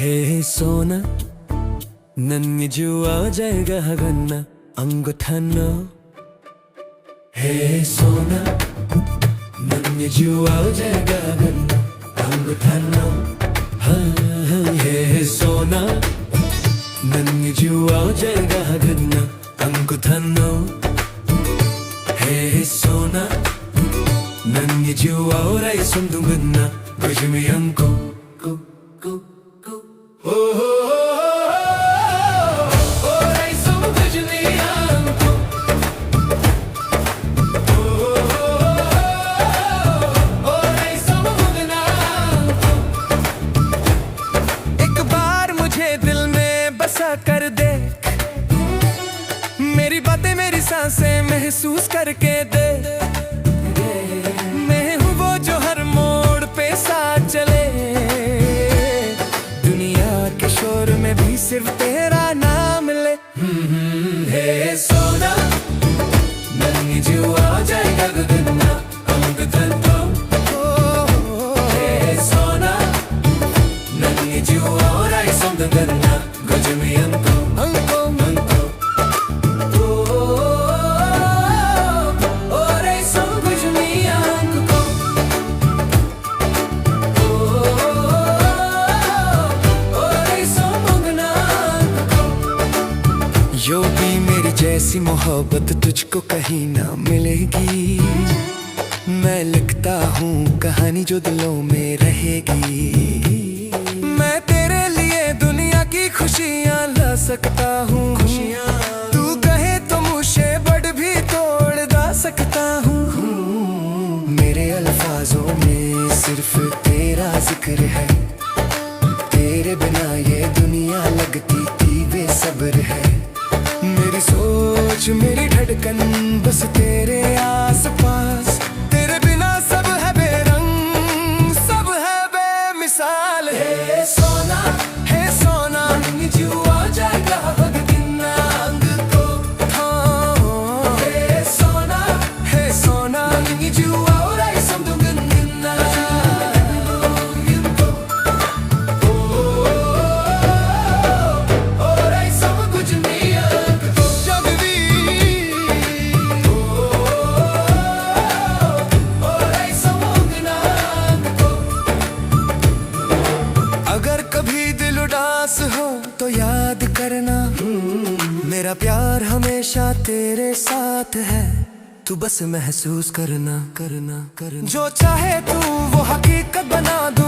ಹೇ ಸೋನ ನನ್ನ ಜೀವ ಜಾಗ ಹಗನ್ನ ಅಂಗುಠನ ಹೇ ಸೋನ ನನ್ನ ಜೀವ ಜಾಗ ಹಗನ್ನ ಅಂಗುಠನ ಹೇ ಸೋನ ನನ್ನ ಜೀವ ಜಾಗ ಹಗನ್ನ ಅಂಗುಠನ ಹೇ ಸೋನ ನನ್ನ ಜೀವ ರೈ ಸುಂದುಗನ್ನ ಗಜಮಿ ಅಂಕು कर दे मेरी बातें मेरी सांसें महसूस करके दे मैं हूँ वो जो हर मोड़ पे साथ चले दुनिया के शोर में भी सिर्फ तेरा नाम ले हे सोना नन्ही जुआ जाएगा गगना अंग धंधो हे सोना नन्ही जुआ राय संगना जो भी मेरी जैसी मोहब्बत तुझको कहीं ना मिलेगी मैं लिखता हूँ कहानी जो दिलों में रहेगी मैं तेरे लिए दुनिया की खुशियाँ ला सकता हूँ तू कहे तो मुझे बड़ भी तोड़ दा सकता हूँ मेरे अल्फाजों में सिर्फ तेरा जिक्र है तेरे बिना ये दुनिया लगती थी बेसब्र है मेरी सोच मेरी धड़कन बस तेरे आसपास तेरे बिना सब है बेरंग सब है बेमिसाल है सोना जुआ जाएगा भगना अंग को हे सोना जुआ और आई समझूंगा उदास हो तो याद करना मेरा प्यार हमेशा तेरे साथ है तू बस महसूस करना जो चाहे तू वो हकीकत बना दो